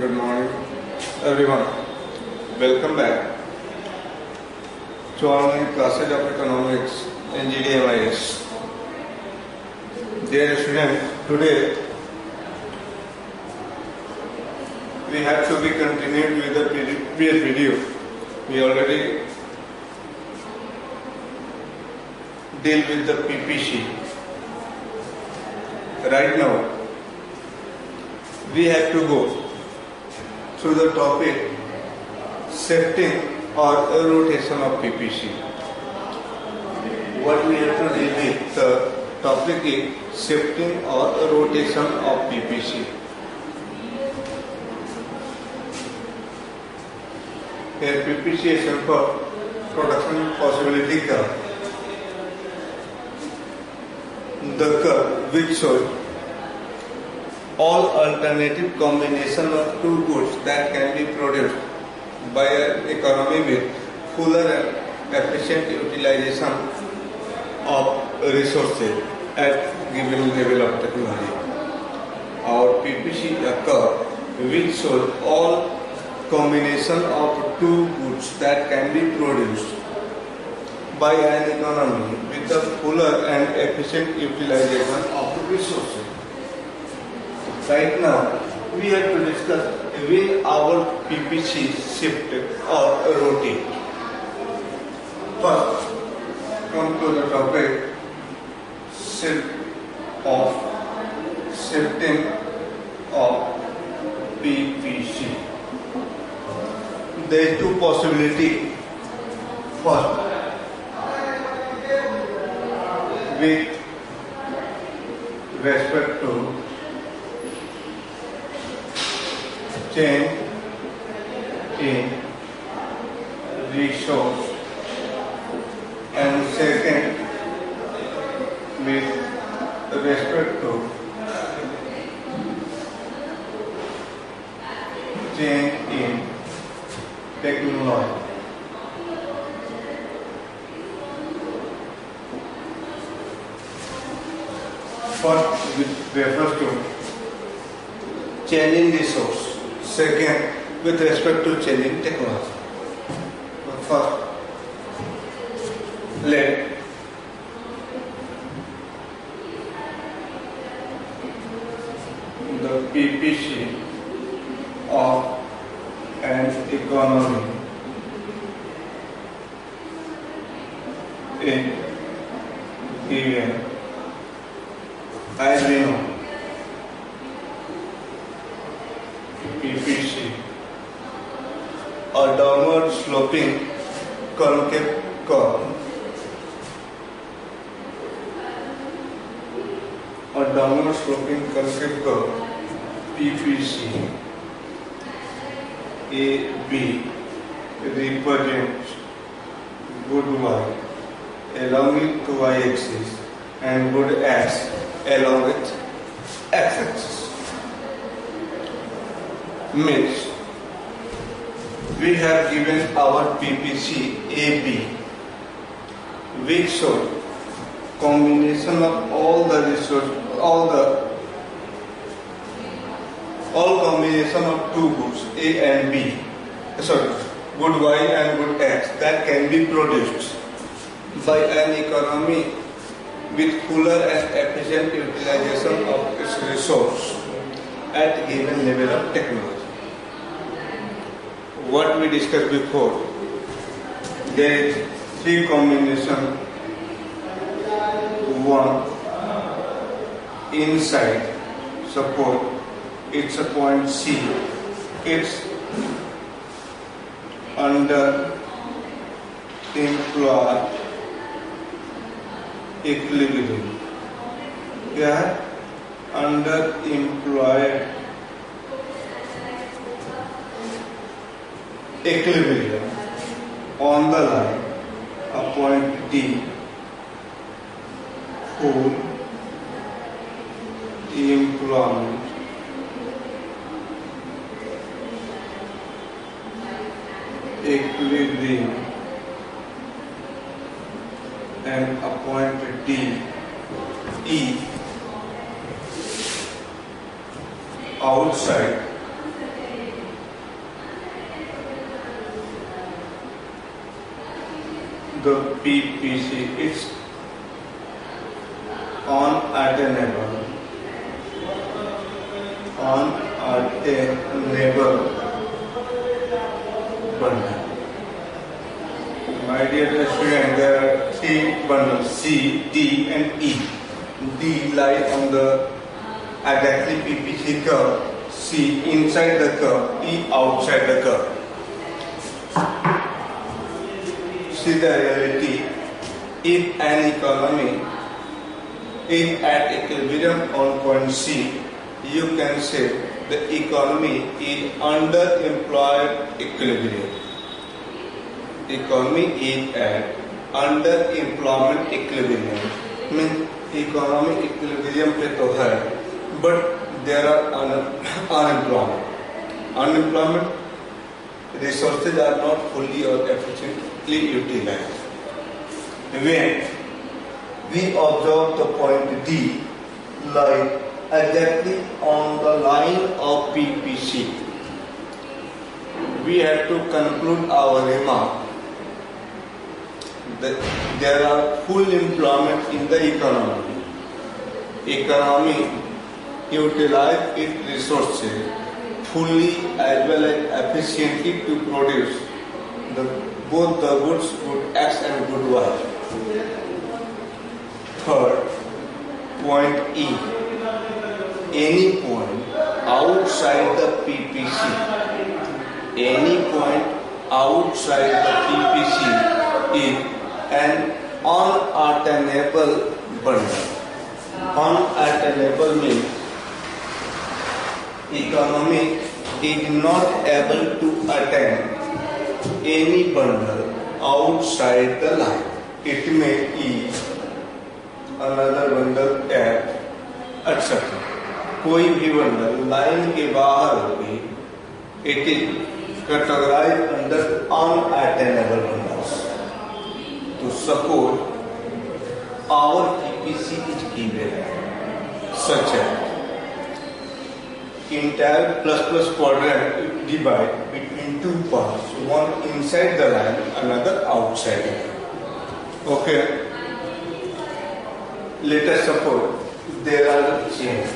good morning, everyone. Welcome back to online classes of economics in GDMIS. Dear students, today we have to be continued with the previous video. We already deal with the PPC. Right now, we have to go through the topic shifting or rotation of PPC. What we have to deal with the topic is shifting or rotation of PPC. Here PPC is for production possibility curve. The curve which shows all alternative combination of two goods that can be produced by an economy with fuller and efficient utilization of resources at given level of technology. Our PPC curve which shows all combination of two goods that can be produced by an economy with the fuller and efficient utilization of resources. Right now, we have to discuss will our PPC shift or rotate. First, come to the topic shifting of PPC. There are two possibilities. First, with respect to change in resource, and second with respect to change in technology. First with refers to change in resource. Second, with respect to changing technology. But first, let the PPC of an economy in given as we know PPC, a downward sloping concave curve, PPC AB represents good Y along with y-axis and good X along with x-axis. Means we have given our PPC AB which shows combination of all the resources, all combination of two goods A and B, good Y and good X that can be produced by an economy with fuller and efficient utilization of its resource at given level of technology. What we discussed before, there is three combination. One, inside, suppose it's a point C, it's under employed equilibrium. Yeah, under employed equilibrium on the line a point D, full employment equilibrium and a point D E outside the PPC is unattainable bundle. My dear student, there are three bundles C, D and E. D lie on the exactly PPC curve, C inside the curve, E outside the curve. See the reality, if an economy is at equilibrium on point C, you can say the economy is underemployed equilibrium. Economy is at underemployment equilibrium. Means economy equilibrium पे तो है, but there are unemployment. Unemployment resources are not fully or efficiently utilized. When we observe the point D lie exactly on the line of PPC, we have to conclude our remark that there are full employment in the economy. Economy utilize its resources fully as well as efficiently to produce both the goods, good X and good Y. Third, point E. Any point outside the PPC, any point outside the PPC is an unattainable bundle. Unattainable means economy is not able to attain any bundle outside the line. It may be another bundle F, etc. कोई भी bundle line के बाहर होगी, it is categorized under unattainable bundles. To suppose our PPC is given such as entire plus quadrant divided between two parts, one inside the line, another outside the line. Okay. Let us suppose there are chains.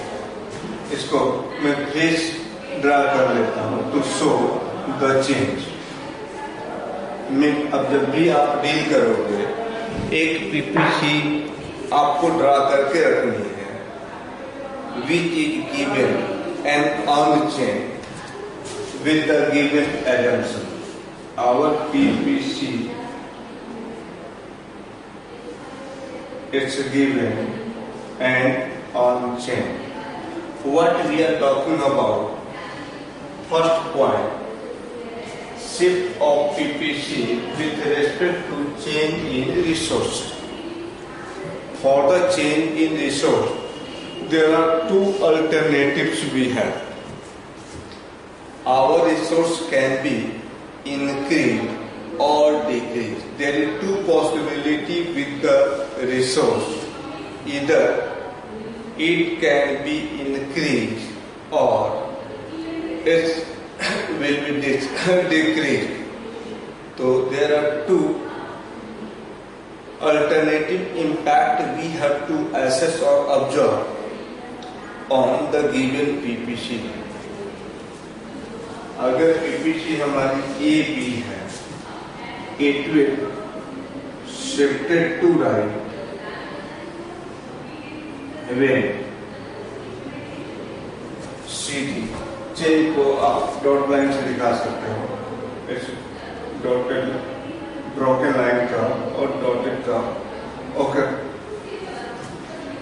इसको मैं face draw कर लेता हूँ to show the change. मैं अब जब भी आप डील करोगे, एक PPC आपको ड्रा करके रखनी है, which is given and on chain with the given assumption. Our PPC it's given and on chain. What we are talking about? First point, shift of PPC with respect to change in resource. For the change in resource, there are two alternatives we have. Our resource can be increased or decreased. There is two possibilities with the resource. Either it can be increased or it will be decreased. So there are two alternative impact we have to assess or observe on the given PPC. अगर PPC हमारी AB है, it will shifted to right when CD chain को आप dot line से दिखा सकते हो, इस डॉटेड ब्रोकन लाइन का और डॉटेड का. ओके,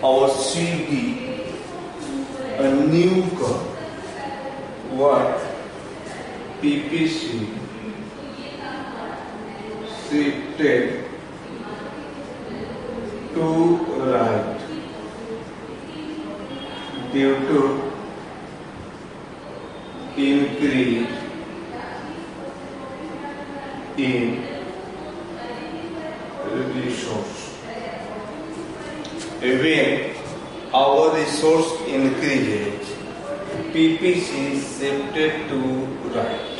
और CD a new curve what PPC shifted to right due to increase in resource. When our resource increases, PPC shifted to right.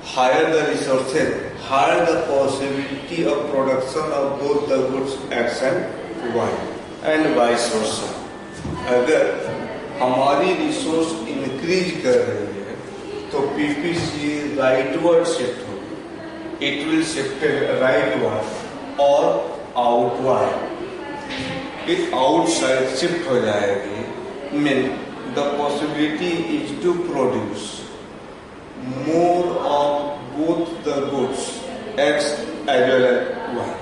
Higher the resources, higher the possibility of production of both the goods X and Y and vice versa. अगर हमारी resource increase कर रही है तो PPC rightward shift होगी. It will shift rightward और outward. it outside shift हो जाएगी. Mean the possibility is to produce more of both the goods X as well as Y.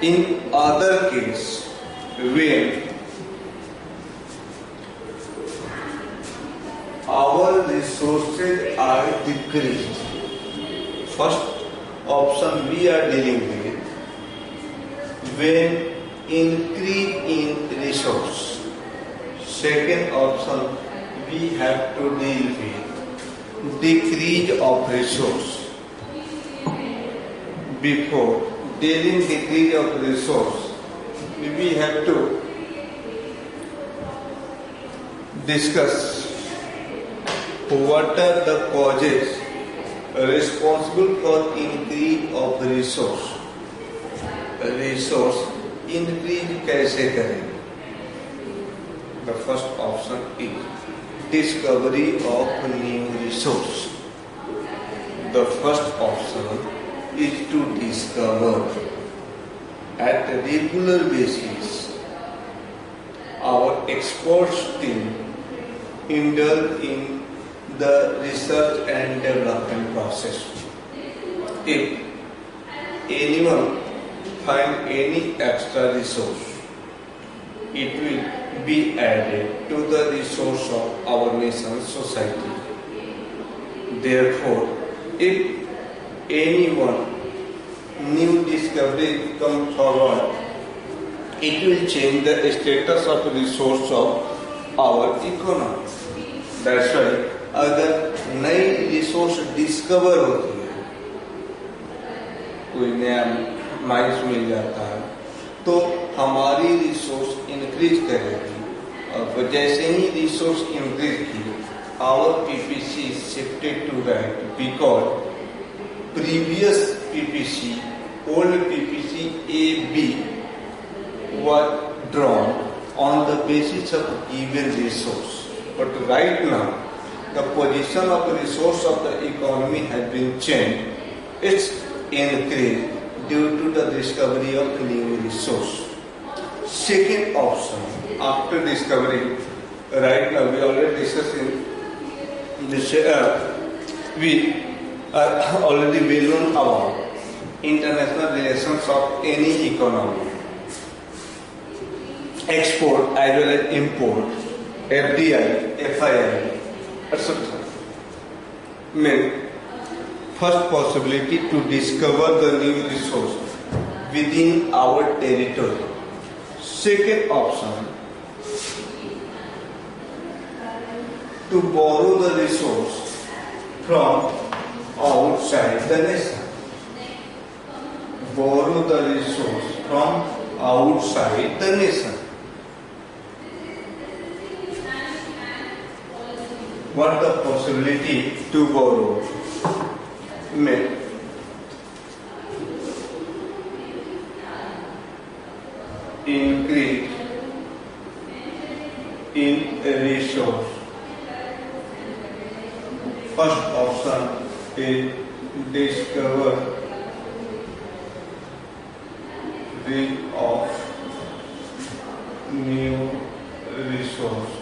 In other case, when our resources are decreased, first option we are dealing with when increase in resource. Second option we have to deal with decrease of resource. Before dealing decrease of resource, we have to discuss what are the causes responsible for increase of resource. Resource increase कैसे करें? The first option is discovery of new resource. The first option is to discover at a regular basis. Our experts team indulge in the research and development process. If anyone find any extra resource, it will be added to the resource of our nation's society. Therefore, if anyone new discovery comes forward, it will change the status of resource of our economy. That's why अगर नई resource discover होती है, कोई नया mines मिल जाता है, तो हमारी रिसोर्स इंक्रीज करेगी. और जैसे ही रिसोर्स इंक्रीज की, our PPC shifted to right because previous PPC, old PPC A B was drawn on the basis of given resource. But right now, the position of the resource of the economy has been changed. It's increased due to the discovery of the new resource. Second option, after discovery, right now we already discussing this. We are already well known about international relations of any economy. Export as well as import, FDI, FII, etc. Mean first possibility to discover the new resource within our territory. Second option, to borrow the resource from outside the nation. Borrow the resource from outside the nation. What the possibility to borrow? May increase in a resource. First option is discover of new resource.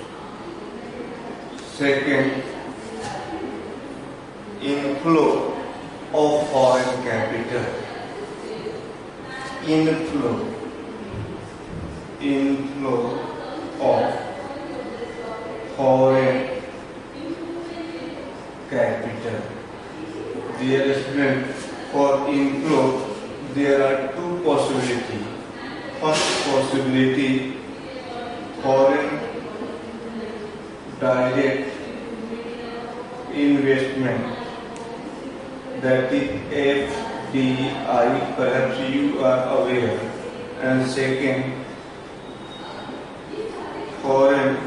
Second, inflow of foreign capital. Inflow of foreign capital. Dear student, for inflow there are two possibilities. First possibility, foreign direct investment, that is FDI, perhaps you are aware. And second, foreign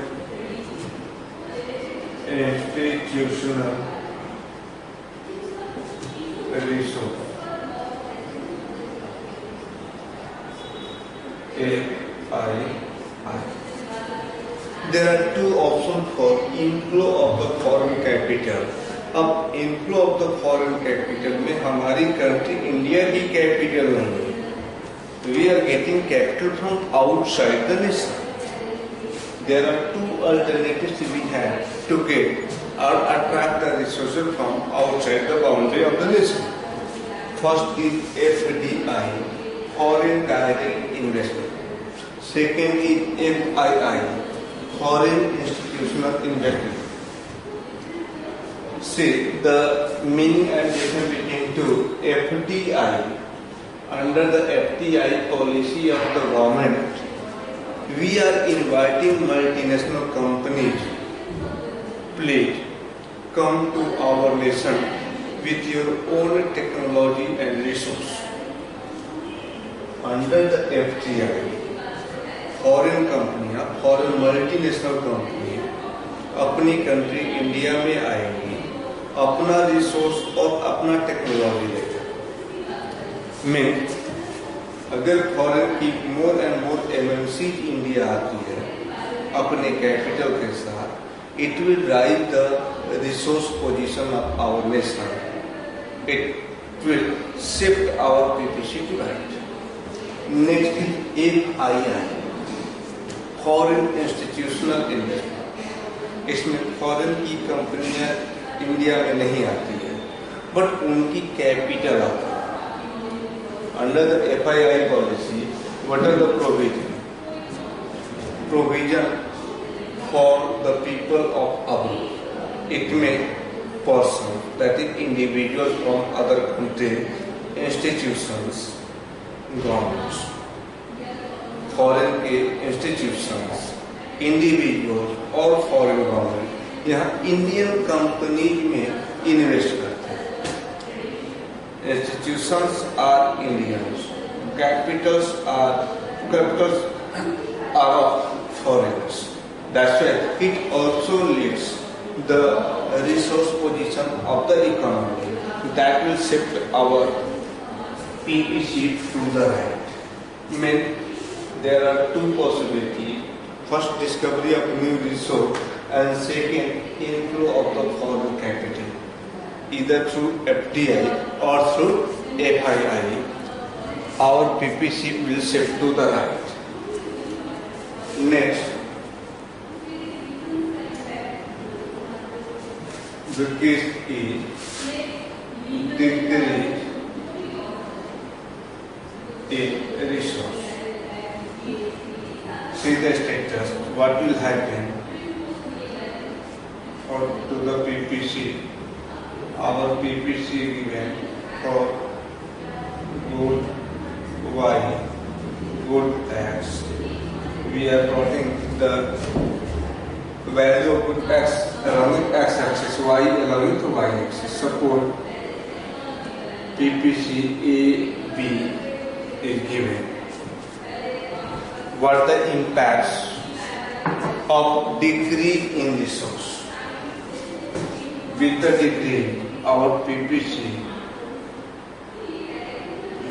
institutional FII. There are two options for inflow of the foreign capital. अब inflow of the foreign capital में हमारी country India की capital नहीं है. We are getting capital from outside the nation. There are two alternatives we have to get or attract the resources from outside the boundary of the nation. First is FDI, foreign direct investment. Second is FII, foreign institutional investment. See the meaning and difference between two. FDI, under the FDI policy of the government, we are inviting multinational companies, please come to our nation with your own technology and resource. Under the FDI, foreign कंपनियां, foreign multinational company अपनी country India में आएगी अपना resource और अपना technology लेकर. Mean अगर foreign की more and more MNC India आती है अपने कैपिटल के साथ, it will drive the resource position of our nation. It will shift our PPC to right. Next is FII, foreign institutional investment. इसमें foreign की कंपनियां इंडिया में नहीं आती है बट उनकी कैपिटल आता है. Under the FII policy what are the provision for the people of abroad. It में person that is individual from other country, institutions, governments, foreign के इंस्टीट्यूशंस, इंडिविजुअल और फॉरेन गवर्नमेंट यहाँ इंडियन कंपनी में invest करते हैं. Institutions are Indians, capitals are of foreigners. That's why it also leads the resource position of the economy that will shift our PPC to the right. Mean there are two possibilities. First, discovery of new resource, and second, inflow of the foreign capital, either through FDI or through FII. Our PPC will shift to the right. Next, the case is decrease in resource. See the status, what will happen for to the PPC. Our PPC given for good Y, good X. We are plotting the value of good X along with X axis, Y along with Y axis. Suppose PPC AB is given. What the impacts of decrease in resource? With the decrease, our PPC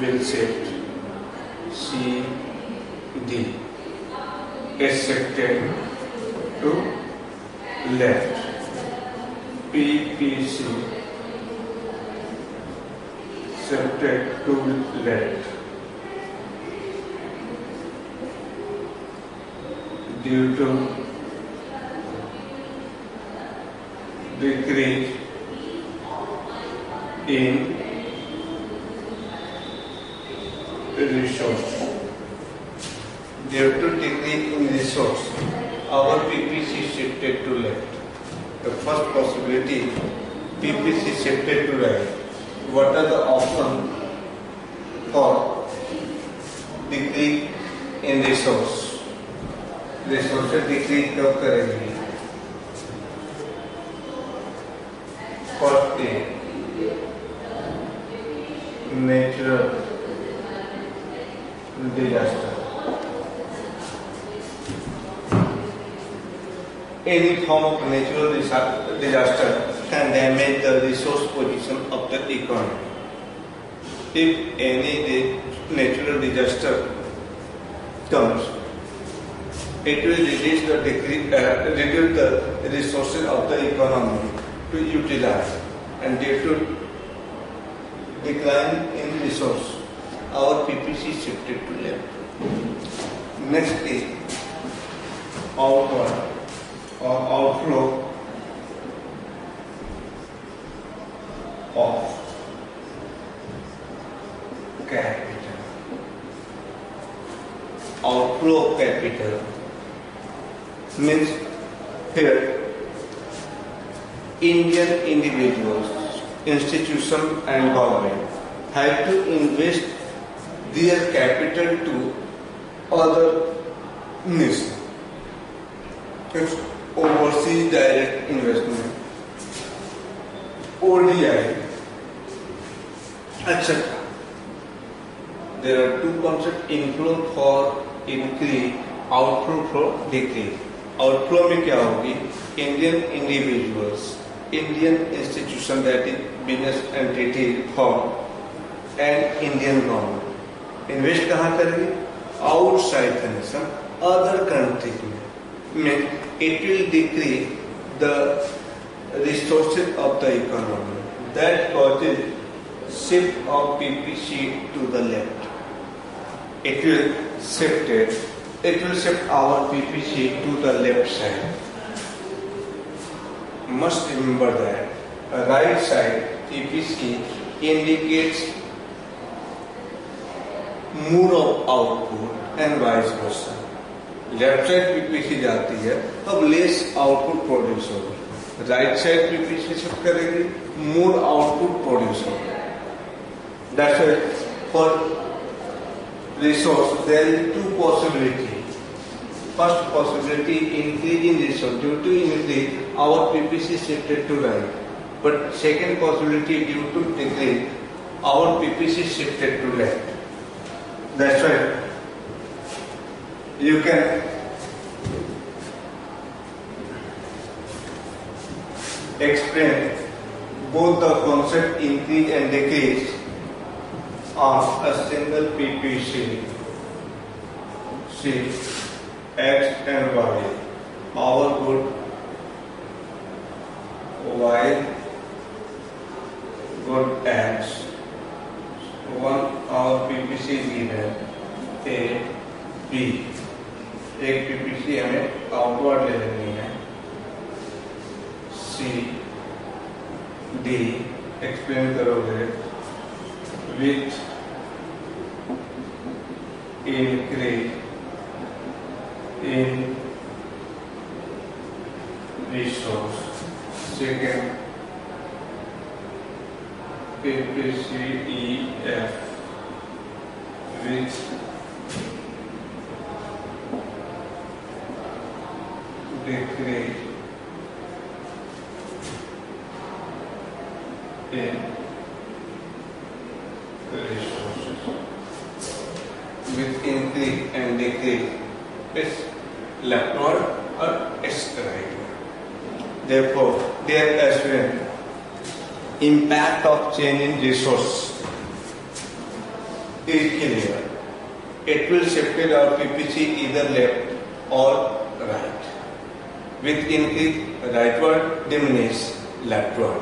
will shift CD. Is shifted to left. PPC shifted to left. Due to decrease in resource. Due to decrease in resource, our PPC shifted to left. The first possibility, PPC shifted to right. What are the options for decrease in resource? Resources decrease कब करेंगे? First natural disaster. Any form of natural disaster can damage the resource position of the economy. If any natural disaster terms. It will reduce the resources of the economy to utilize, and due to decline in resource, our PPC shifted to left. Next is outward or outflow of capital. Outflow of capital means here Indian individuals, institutions and government have to invest their capital to other nations. It's overseas direct investment, ODI, etc. There are two concepts: inflow for increase, outflow for decrease. Outflow में क्या होगी? Indian individuals, Indian institution, that is business entity, firm and Indian government invest कहाँ करेगी? Outside the nation, other countries में. Means it will decrease the resources of the economy. That causes shift of PPC to the left. It will shift our PPC to the left side. Must remember that right side PPC indicates more of output and vice versa. Left side PPC जाती है, अब less output produce होगा. Right side PPC shift करेगी, more output produce होगा. That's why for resource there is two possibilities. First possibility, increase in resource. Due to increase, our PPC shifted to right. But second possibility, due to decrease, our PPC shifted to left. That's why you can explain both the concept increase and decrease on a single PPC. See, X and Y. Our good Y, good X. One our PPC given A, B. एक PPC हमें outward ले लेनी है. C, D explain करोगे. With increase in resource. Second, PPCEF with decrease in resources. With increase and decrease, it's leftward or it's rightward. Therefore, there has been impact of change in resource is clear. It will shift our PPC either left or right. With increase, rightward, diminish, leftward.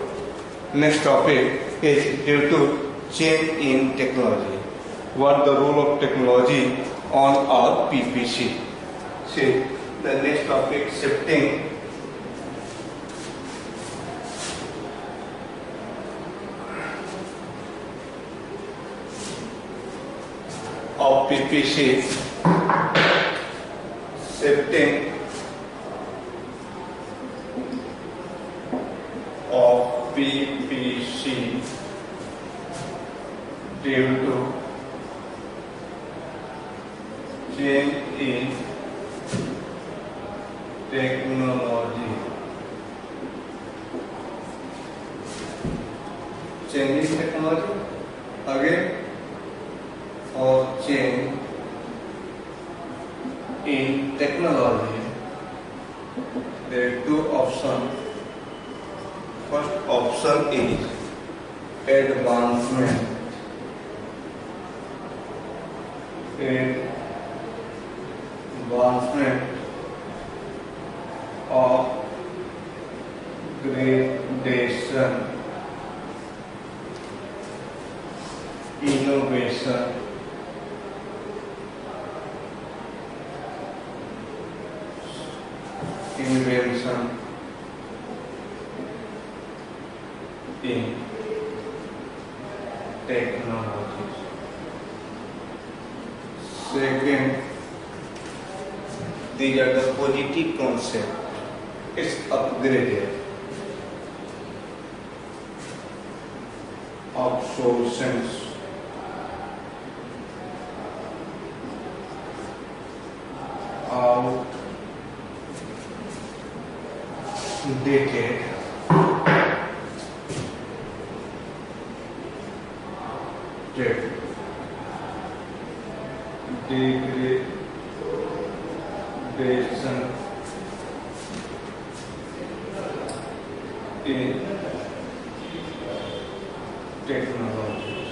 Next topic is due to change in technology. What the role of technology on our PPC? See, the next topic, shifting of PPC, shifting of PPC due to change in technology. Change in technology again, or change in technology. There are two options. First option is advancement. advancement of gradation, innovation, invention in technologies. Second, these are the positive concept. It's upgraded. Obsolescence, outdated, degradation in technologies.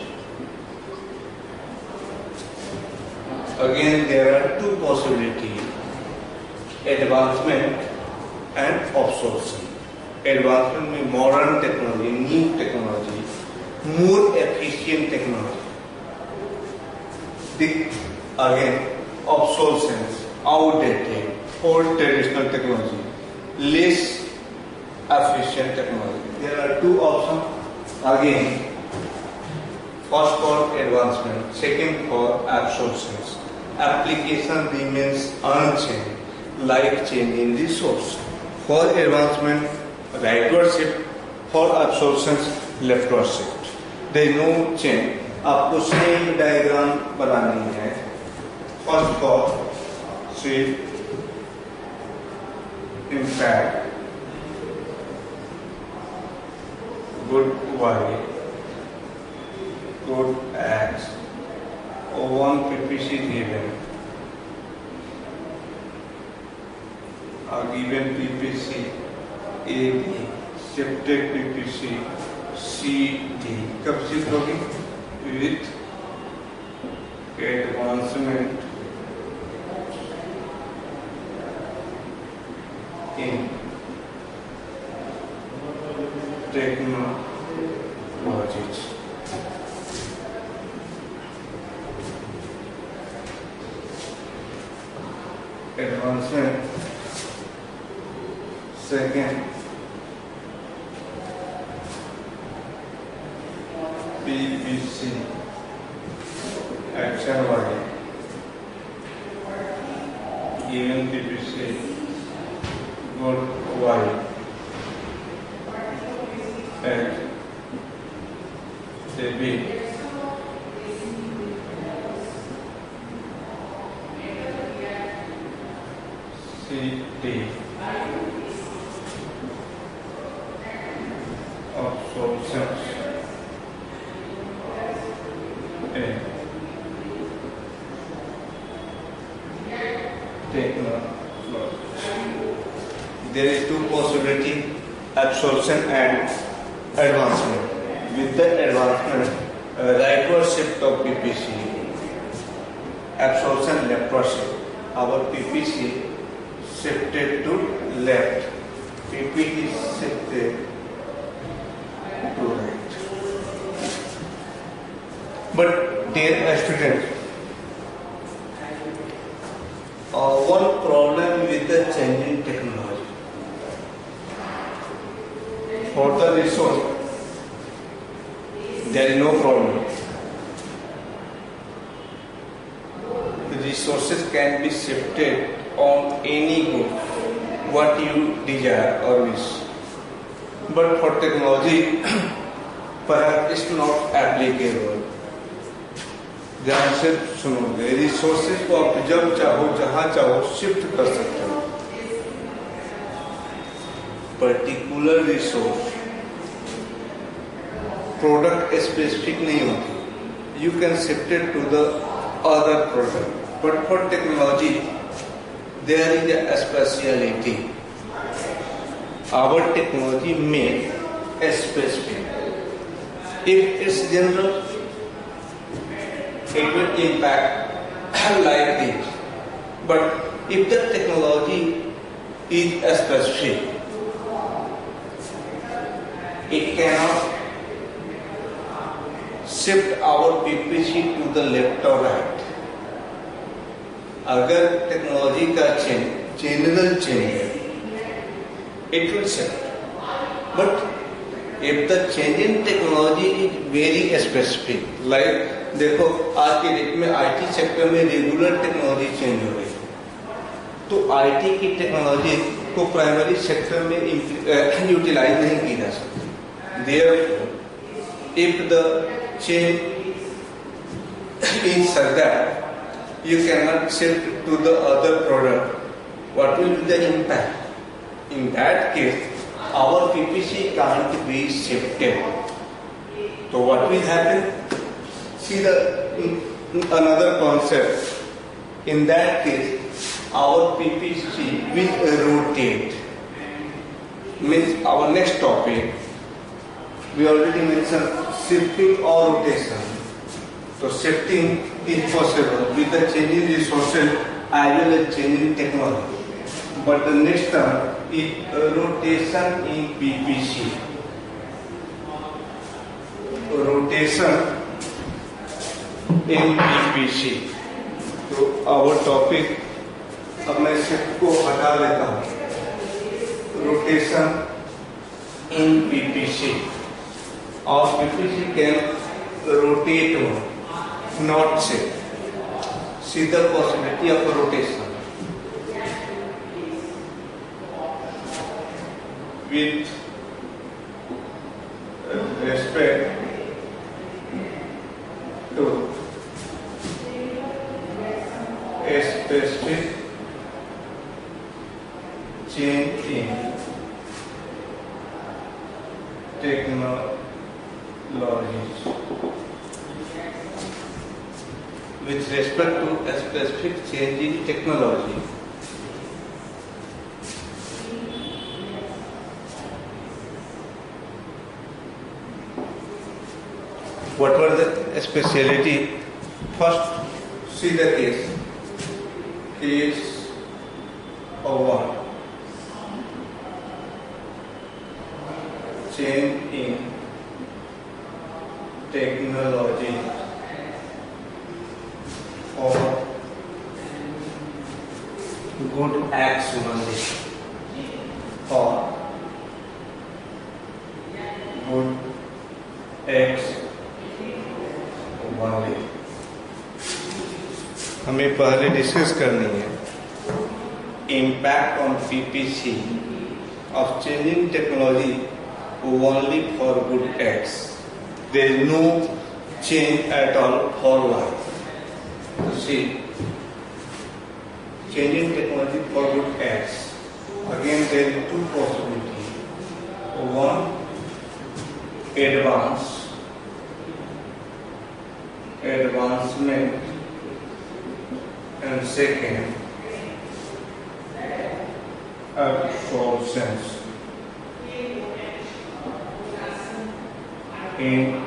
Again, there are two possibilities: advancement and obsolescence. Advancement means modern technology, new technology, more efficient technology. Again, obsolescence, outdated, old traditional technology, less efficient technology. There are two options. Again, first for advancement, second for obsolescence. Application remains unchanged, like changing resource. For advancement, rightward shift. For obsolescence, leftward shift. There is no change. आपको same diagram बनानी है. First for shift, impact, good Y, good X, O1 PPC given. Given PPC AB, shifted PPC CD. कब shift होगी? With advancement in technologies. Advancement. Second, PPC action Y, given PPC good Y and AB CD obsolescence and technology. There is two possibilities: absorption and advancement. With the advancement, rightward shift of PPC, absorption leftward shift. Our PPC shifted to left, PPC shifted to right. But dear students, one problem with the changing technology. For the resource, there is no problem. The resources can be shifted on any good, what you desire or wish. But for technology, perhaps it's not applicable. ध्यान से सुनोगे, resources को आप जब चाहो जहां चाहो shift कर सकते हो. पर्टिकुलर रिसोर्स प्रोडक्ट स्पेसिफिक नहीं होती. You can shift it to the other product. But for technology there is a speciality. Our technology में specific. If it's general, it will impact like this, but If the technology is specific, it cannot shift our PPC to the left or right. अगर technology का change general change है, it will shift. But if the change in technology is very specific, like देखो आज के date में IT sector में regular technology change हो रही है, तो IT की टेक्नोलॉजी को प्राइमरी सेक्टर में यूटिलाइज नहीं की जा सकती. Therefore, if the change is such that you cannot shift to the other product, what will be the impact? In that case, our PPC can't be shifted. So what will happen? See another concept. In that case, our PPC will rotate. Means our next topic, we already mentioned shifting or rotation. So shifting is possible with the changing resources as well as changing technology. But the next term is rotation in PPC. Rotation in PPC. तो our topic, अब मैं shift को हटा लेता हूँ. Rotation इन PPC. और PPC can rotate not shift. See the possibility of rotation. With respect to a specific change in technologies. With respect to a specific change in technology. What were the speciality? First, see the case. Case of one. Change in technology for good acts only. For good acts only. हमें पहले discuss करनी है impact on PPC of changing technology only for good acts. There is no change at all for life. To see changing technology for good acts. Again, there is two possibilities. One, advancement, and second, absorption in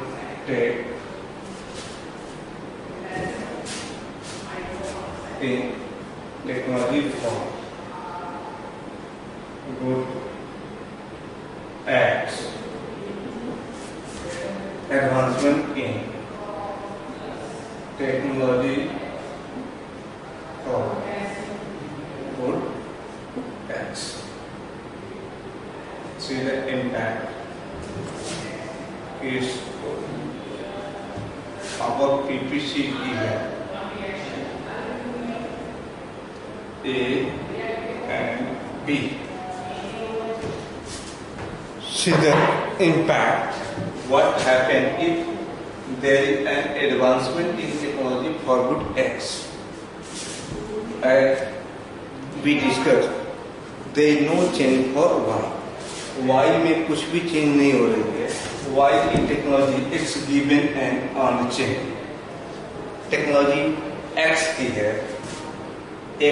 technology for good acts. Advancement in technology for good acts. See the impact is our PPC given A and B. See the impact. What happens if there is an advancement in technology for good acts? As we discussed, there is no change for Y. Y में कुछ भी change नहीं हो रही है. Y की technology X given and unchanged. Technology X की है.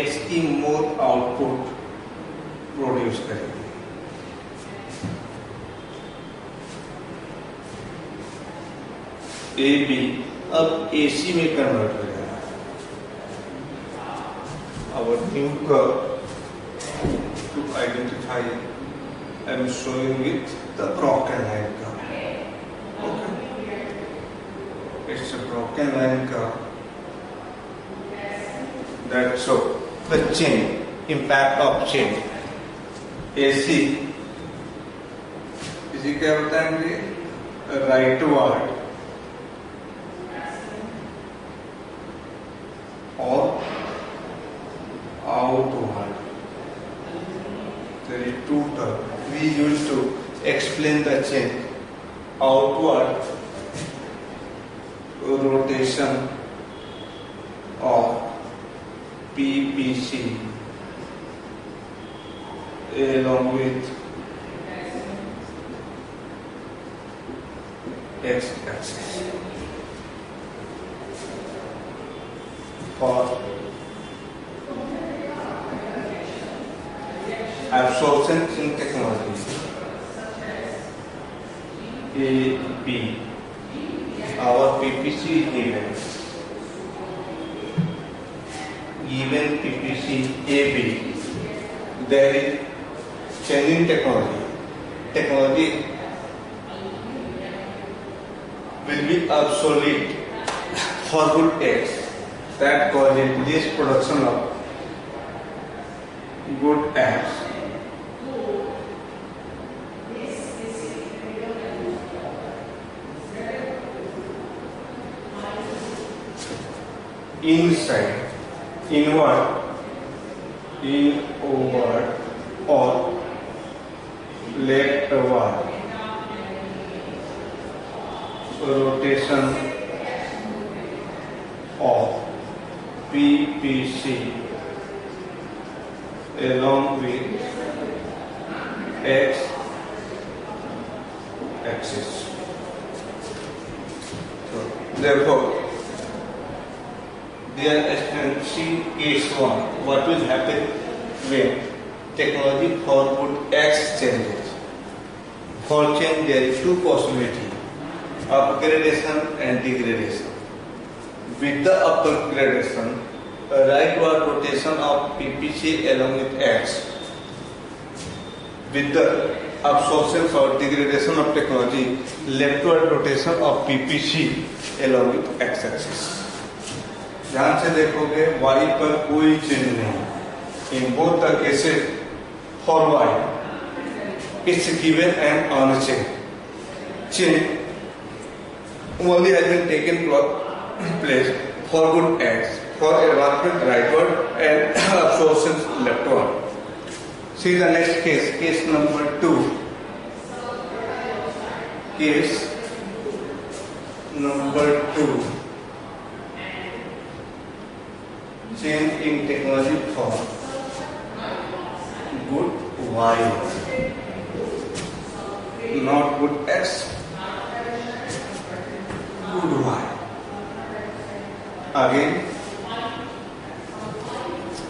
X की मोर आउटपुट प्रोड्यूस करेगी. ए बी अब AC में कन्वर्ट हो जाएगा. Our new curve to identify. I am showing with the broken line curve. Okay, it's a broken line curve that shows the change, impact of change. AC इसी क्या बताएंगे, rightward or outward. There is two terms we use to explain the change. Outward rotation of PPC along with x-axis. For absorption in technology, AB, our PPC is given PPC AB, there is change in technology. Technology will be obsolete for good X, that causes this production of good X. Inside, inward or leftward rotation of PPC along with x axis. So, therefore, there see case 1. What will happen when technology for good X changes? For change, there is two possibilities: upgradation and degradation. With the upgradation, rightward rotation of PPC along with X. With the absorption or degradation of technology, leftward rotation of PPC along with X-axis. ध्यान से देखोगे y पर कोई change नहीं. In both the cases, for y, it's given and unchanged. Change only has been taken place for good X, for advancement rightward and absorption leftward. See the next case, case number 2. Case number 2. Change in technology for good Y, not good X, good Y. Again,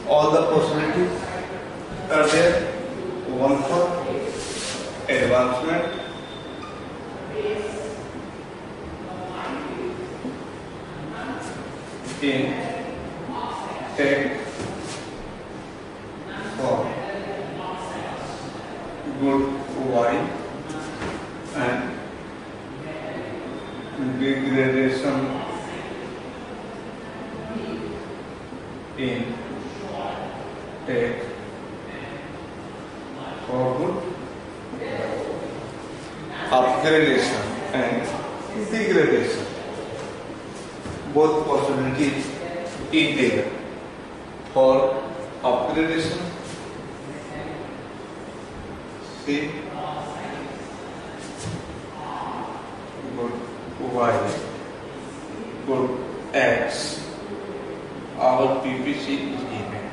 all the possibilities are there. One for advancement, in tech for good Y and degradation in tech for good upgradation and degradation. Both possibilities is there. For upgradation, see good Y, good X, our PPC is given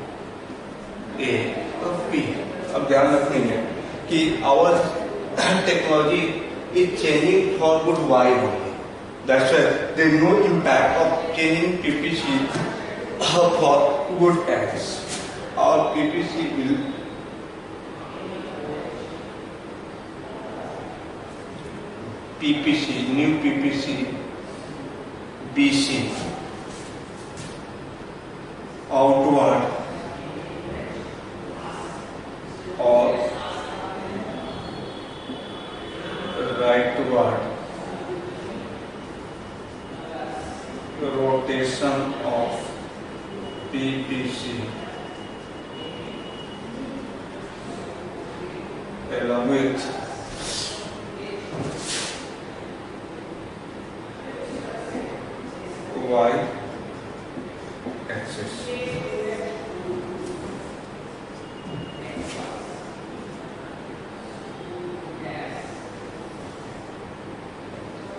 A or B. अब ध्यान रखेंगे कि our technology is changing for good Y only. That's why there is no impact of changing PPC for good X. Our PPC will new PPC BC outward or rightward rotation of PPC along with y axis.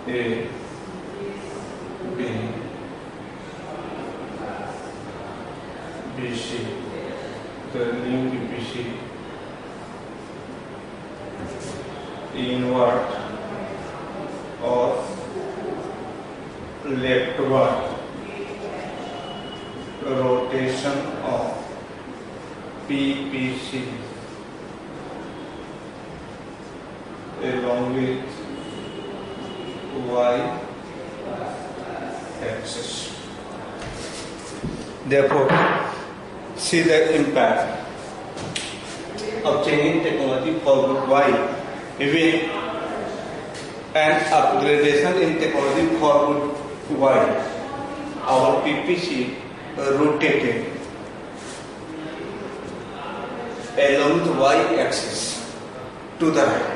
A, B, BC, the new PPC, inward or leftward rotation of PPC along with y axis. Therefore, see the impact of changing technology for good y with an upgradation in technology for good y. Our PPC rotated along the y axis to the right.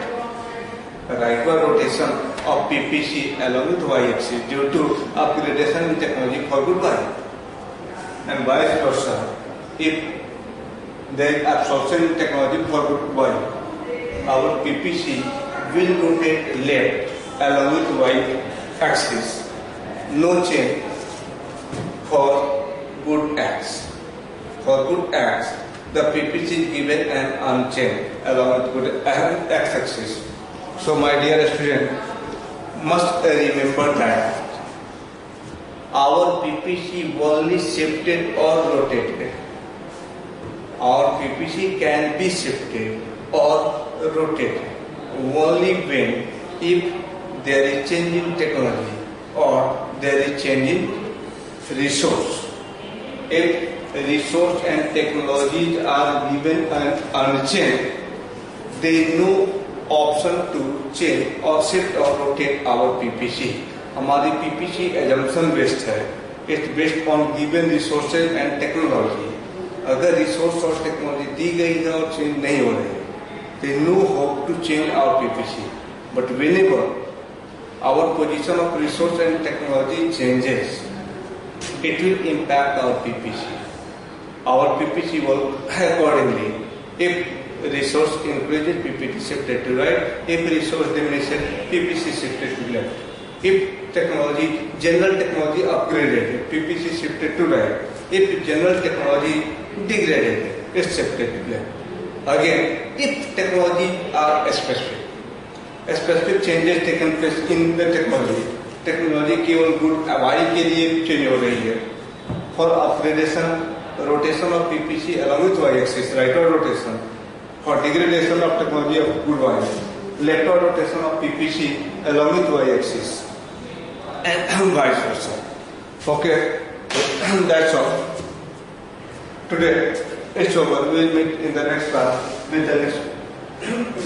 Rightward rotation of PPC along with y axis due to upgradation in technology for good y, and vice versa. If there is absorption in technology for good y, our PPC will rotate left along with y axis. No change for good x. For good x, the PPC is given an unchanged along with good x axis. So my dear student, must remember that our PPC only shifted or rotated. Our PPC can be shifted or rotated only when if there is change in technology or there is change in resource. If resource and technologies are given unchanged, there is no option to change और shift और rotate our PPC. हमारी PPC assumption based है. It's based on given resources and technology. अगर resource और technology दी गई है और चेंज नहीं हो रही है, there is no hope to change our PPC. But whenever our position of resource and technology changes, it will impact our PPC. Our PPC will accordingly. If resource increases, PPC shifted to right. If resource diminishes, PPC shifted to left. If technology, general technology upgraded, PPC shifted to right. If general technology degraded, it's shifted to left. Again, if technology are specific changes taken place in the technology केवल good Y के लिए change हो रही है. For upgradation rotation of PPC along with Y axis, rightward rotation. For degradation of technology of good y, leftward rotation of PPC along with y axis, and vice versa. Okay, that's all. Today it's over. We will meet in the next class with the next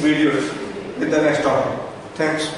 videos with the next topic. Thanks.